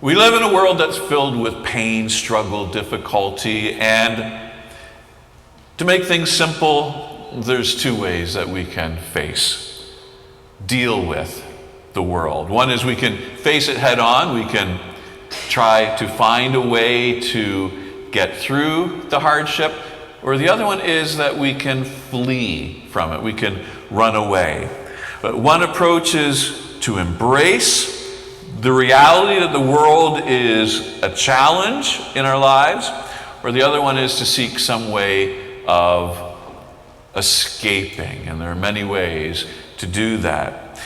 We live in a world that's filled with pain, struggle, difficulty, and to make things simple, there's two ways that we can deal with the world. One is we can face it head on. We can try to find a way to get through the hardship. Or the other one is that we can flee from it. We can run away. But one approach is to embrace the reality that the world is a challenge in our lives, or the other one is to seek some way of escaping. And there are many ways to do that.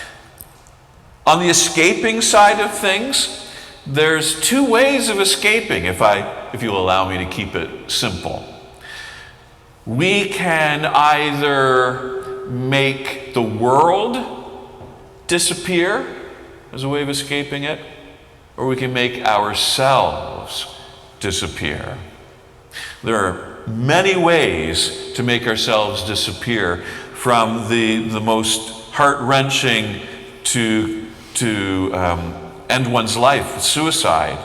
On the escaping side of things, there's two ways of escaping, if you'll allow me to keep it simple. We can either make the world disappear as a way of escaping it, or we can make ourselves disappear. There are many ways to make ourselves disappear, from the most heart-wrenching to end one's life, suicide,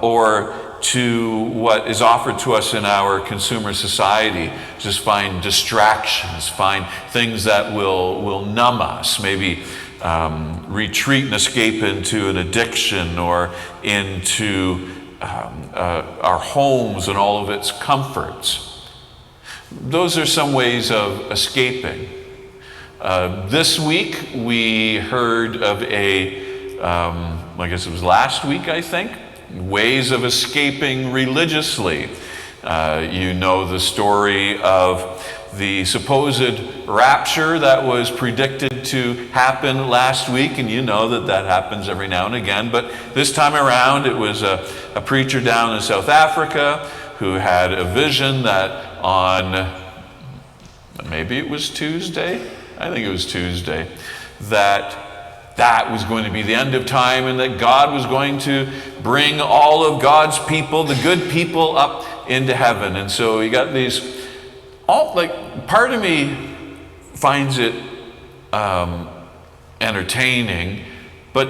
or to what is offered to us in our consumer society. Just find distractions, find things that will numb us, maybe retreat and escape into an addiction or into our homes and all of its comforts. Those are some ways of escaping. This week we heard of I guess it was last week, I think, ways of escaping religiously. You know the story of the supposed rapture that was predicted to happen last week, and you know that happens every now and again. But this time around, it was a preacher down in South Africa who had a vision that on, maybe it was Tuesday, I think it was Tuesday, that was going to be the end of time, and that God was going to bring all of God's people, the good people, up into heaven. And so you got these, part of me finds it entertaining, but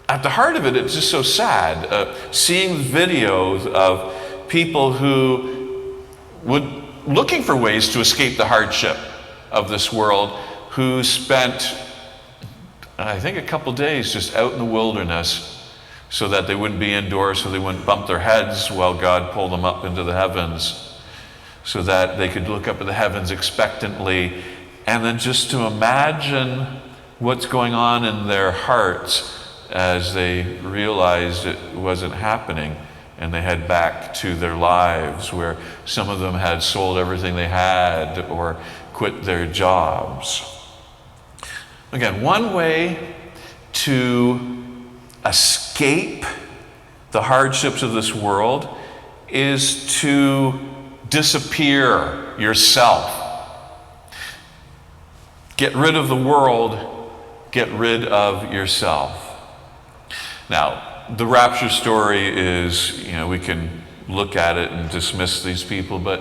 at the heart of it, it's just so sad. Seeing videos of people who looking for ways to escape the hardship of this world, who spent, I think, a couple days just out in the wilderness so that they wouldn't be indoors, so they wouldn't bump their heads while God pulled them up into the heavens, so that they could look up at the heavens expectantly, and then just to imagine what's going on in their hearts as they realized it wasn't happening, and they head back to their lives, where some of them had sold everything they had or quit their jobs. Again, one way to escape the hardships of this world is to disappear yourself. Get rid of the world, get rid of yourself. Now, the rapture story is, we can look at it and dismiss these people, but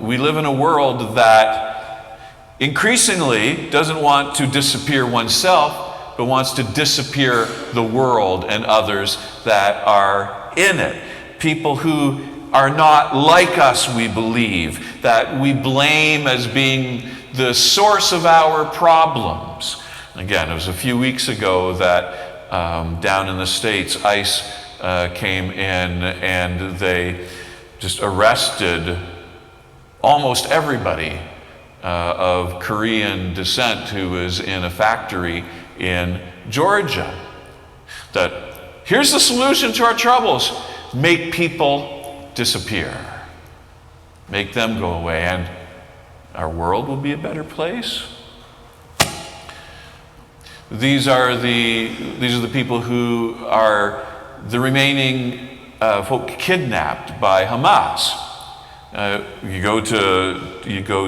we live in a world that increasingly doesn't want to disappear oneself, but wants to disappear the world and others that are in it. People who are not like us, we believe, that we blame as being the source of our problems. Again, it was a few weeks ago that down in the States, ICE came in and they just arrested almost everybody of Korean descent who was in a factory in Georgia. That here's the solution to our troubles: make people disappear, make them go away, and our world will be a better place. These are the people who are the remaining folk kidnapped by Hamas. You go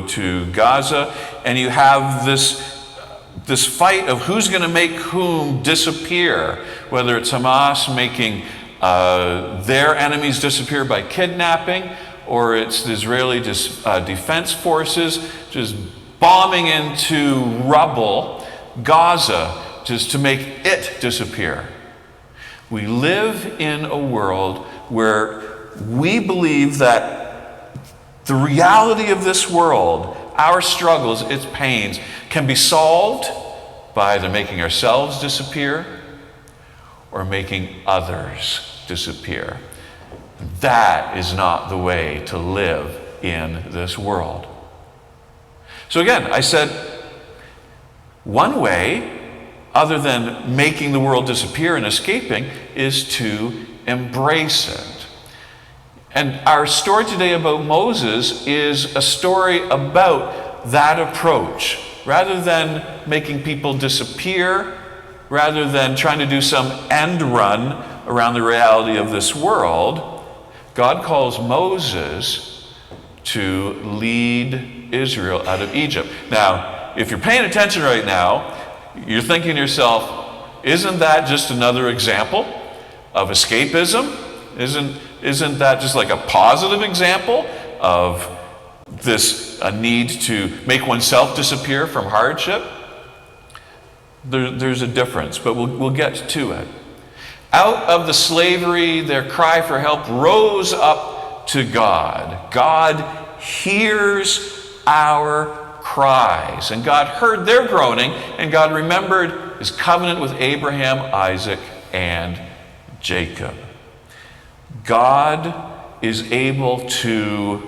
to Gaza, and you have this fight of who's going to make whom disappear, whether it's Hamas making their enemies disappear by kidnapping, or it's the Israeli defense forces just bombing into rubble Gaza just to make it disappear. We live in a world where we believe that the reality of this world, our struggles, its pains, can be solved by either making ourselves disappear or making others disappear. That is not the way to live in this world. So again, I said, one way, other than making the world disappear and escaping, is to embrace it. And our story today about Moses is a story about that approach. Rather than making people disappear, rather than trying to do some end run around the reality of this world, God calls Moses to lead Israel out of Egypt. Now, if you're paying attention right now, you're thinking to yourself, isn't that just another example of escapism? Isn't that just like a positive example of a need to make oneself disappear from hardship? There's a difference, but we'll get to it. Out of the slavery, their cry for help rose up to God. God hears our cries. And God heard their groaning, and God remembered his covenant with Abraham, Isaac, and Jacob. God is able to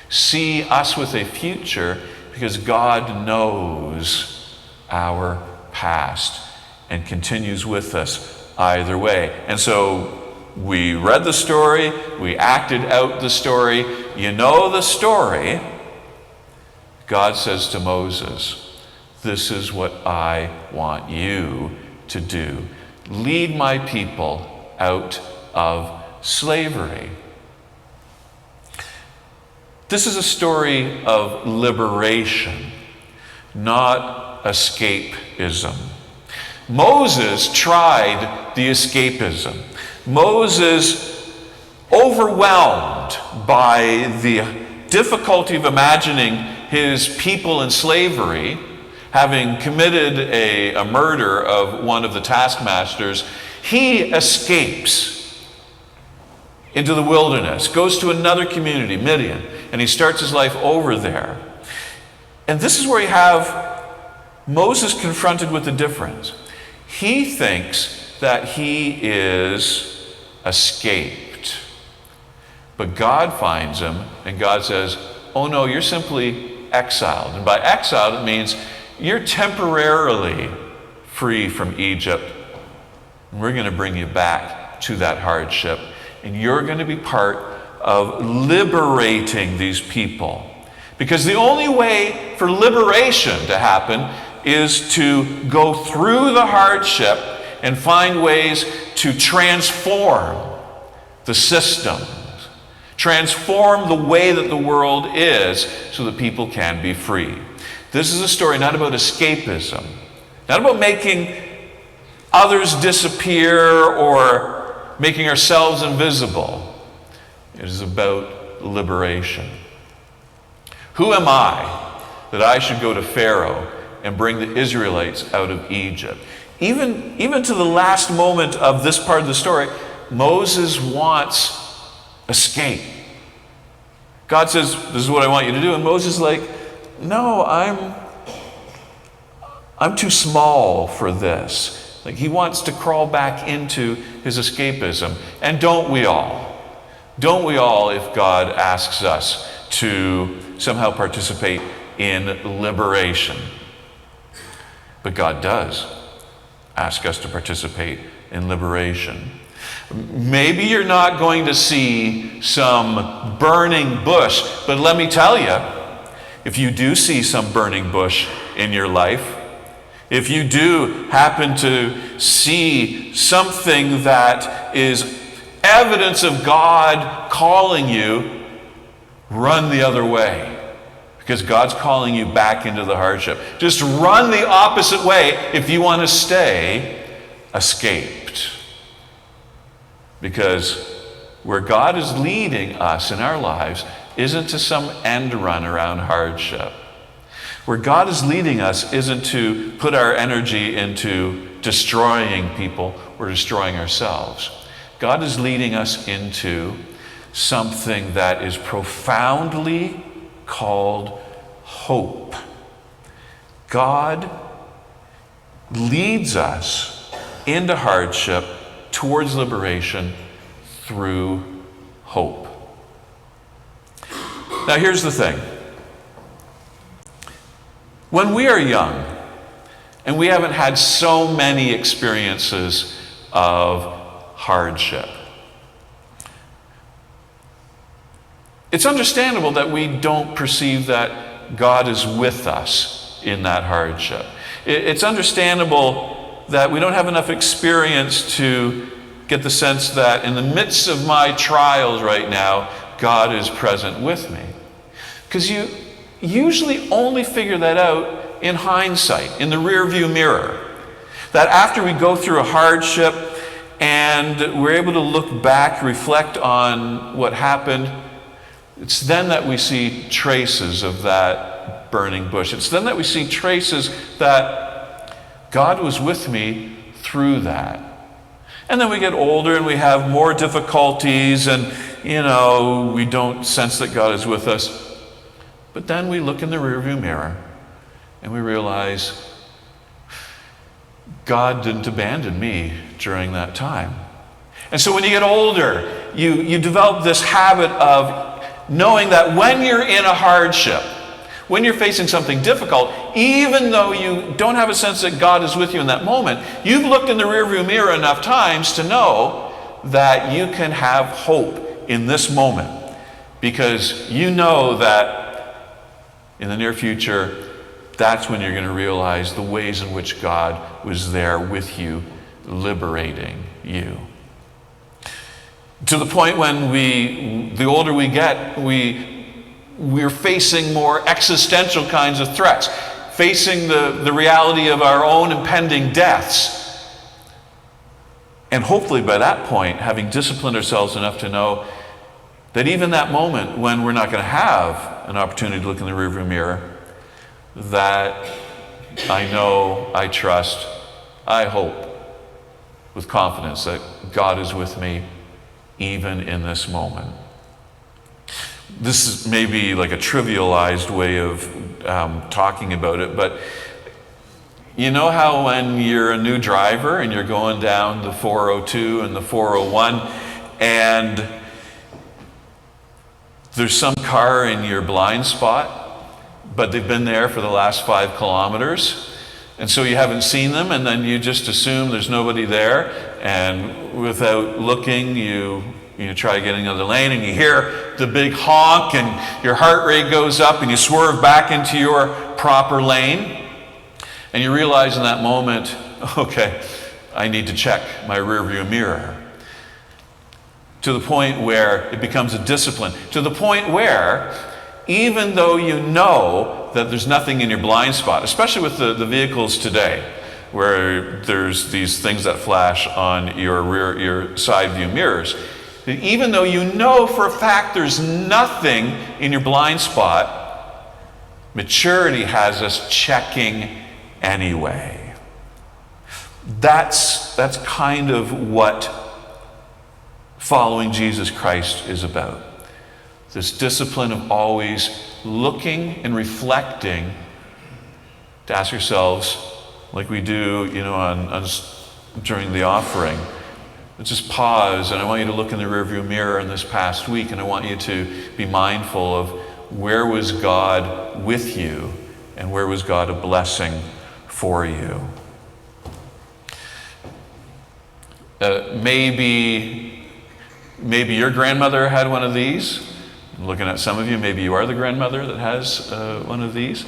see us with a future because God knows our past and continues with us either way. And so we read the story, we acted out the story. You know the story. God says to Moses, this is what I want you to do. Lead my people out of slavery. This is a story of liberation, not escapism. Moses tried the escapism. Moses, overwhelmed by the difficulty of imagining his people in slavery, having committed a murder of one of the taskmasters, he escapes into the wilderness, goes to another community, Midian, and he starts his life over there. And this is where you have Moses confronted with the difference. He thinks that he is escaped. But God finds him, and God says, oh no, you're simply exiled. And by exiled, it means you're temporarily free from Egypt. And we're going to bring you back to that hardship. And you're going to be part of liberating these people. Because the only way for liberation to happen is to go through the hardship and find ways to transform the systems, transform the way that the world is so that people can be free. This is a story not about escapism, not about making others disappear or making ourselves invisible. It is about liberation. Who am I that I should go to Pharaoh and bring the Israelites out of Egypt? Even to the last moment of this part of the story, Moses wants escape. God says, this is what I want you to do. And Moses is like, no, I'm too small for this. Like, he wants to crawl back into his escapism. And don't we all? Don't we all, if God asks us to somehow participate in liberation? But God does ask us to participate in liberation. Maybe you're not going to see some burning bush, but let me tell you, if you do see some burning bush in your life, if you do happen to see something that is evidence of God calling you, run the other way. Because God's calling you back into the hardship. Just run the opposite way if you want to stay escaped. Because where God is leading us in our lives isn't to some end run around hardship. Where God is leading us isn't to put our energy into destroying people we're destroying ourselves. God is leading us into something that is profoundly called hope. God leads us into hardship towards liberation through hope. Now here's the thing. When we are young and we haven't had so many experiences of hardship, it's understandable that we don't perceive that God is with us in that hardship. It's understandable that we don't have enough experience to get the sense that in the midst of my trials right now, God is present with me. Because you usually only figure that out in hindsight, in the rearview mirror. That after we go through a hardship and we're able to look back, reflect on what happened, it's then that we see traces of that burning bush. It's then that we see traces that God was with me through that. And then we get older and we have more difficulties and, we don't sense that God is with us. But then we look in the rearview mirror and we realize God didn't abandon me during that time. And so when you get older, you develop this habit of knowing that when you're in a hardship, when you're facing something difficult, even though you don't have a sense that God is with you in that moment, you've looked in the rearview mirror enough times to know that you can have hope in this moment, because you know that in the near future, that's when you're going to realize the ways in which God was there with you, liberating you. To the point when the older we get, we're facing more existential kinds of threats, facing the reality of our own impending deaths. And hopefully by that point, having disciplined ourselves enough to know that even that moment when we're not going to have an opportunity to look in the rearview mirror, that I know, I trust, I hope with confidence that God is with me even in this moment. This is maybe like a trivialized way of talking about it, but you know how when you're a new driver and you're going down the 402 and the 401 and there's some car in your blind spot, but they've been there for the last 5 kilometers, and so you haven't seen them, and then you just assume there's nobody there, and without looking, you try getting another lane, and you hear the big honk, and your heart rate goes up, and you swerve back into your proper lane, and you realize in that moment, okay, I need to check my rearview mirror. To the point where it becomes a discipline. To the point where, even though you know that there's nothing in your blind spot, especially with the vehicles today, where there's these things that flash on your side view mirrors, even though you know for a fact there's nothing in your blind spot, maturity has us checking anyway. That's kind of what following Jesus Christ is about. This discipline of always looking and reflecting to ask yourselves, like we do, during the offering. Just pause, and I want you to look in the rearview mirror in this past week, and I want you to be mindful of where was God with you, and where was God a blessing for you. Maybe your grandmother had one of these. I'm looking at some of you, maybe you are the grandmother that has one of these.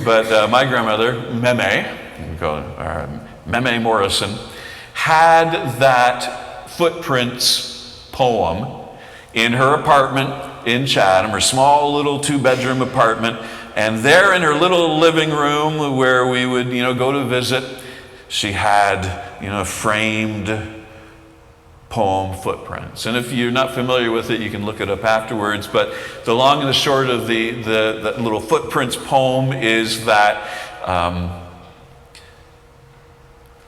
But my grandmother, Meme Morrison, had that Footprints poem in her apartment in Chatham, her small little 2-bedroom apartment, and there in her little living room where we would, go to visit, she had, a framed poem, Footprints. And if you're not familiar with it, you can look it up afterwards, but the long and the short of the little Footprints poem is that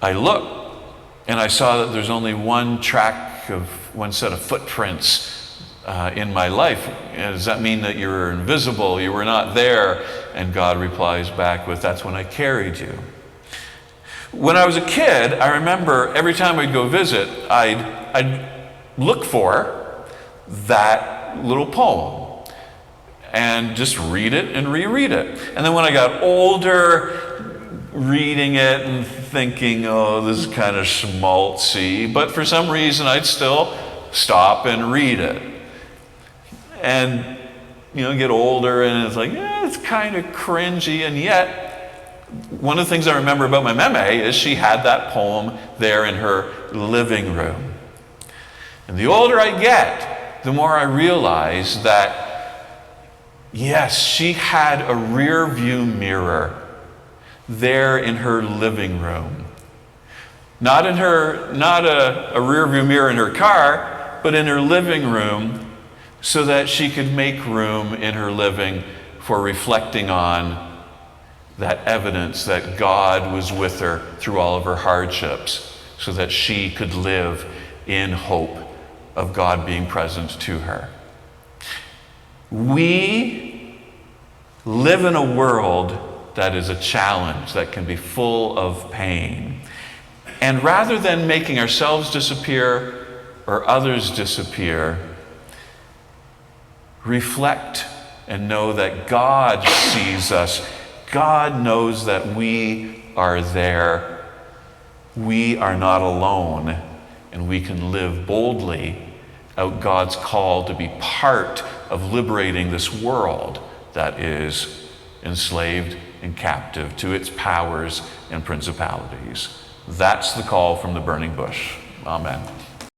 I look and I saw that there's only one set of footprints in my life. Does that mean that you're invisible? You were not there? And God replies back with, that's when I carried you. When I was a kid, I remember every time I'd go visit, I'd look for that little poem and just read it and reread it. And then when I got older, reading it and thinking, oh, this is kind of schmaltzy, but for some reason I'd still stop and read it. And, get older and it's like, it's kind of cringy. And yet, one of the things I remember about my meme is she had that poem there in her living room. And the older I get, the more I realize that, yes, she had a rear view mirror there in her living room. Not a rear view mirror in her car, but in her living room, so that she could make room in her living for reflecting on that evidence that God was with her through all of her hardships, so that she could live in hope of God being present to her. We live in a world that is a challenge, that can be full of pain. And rather than making ourselves disappear or others disappear, reflect and know that God sees us. God knows that we are there. We are not alone, and we can live boldly out God's call to be part of liberating this world that is enslaved and captive to its powers and principalities. That's the call from the burning bush. Amen.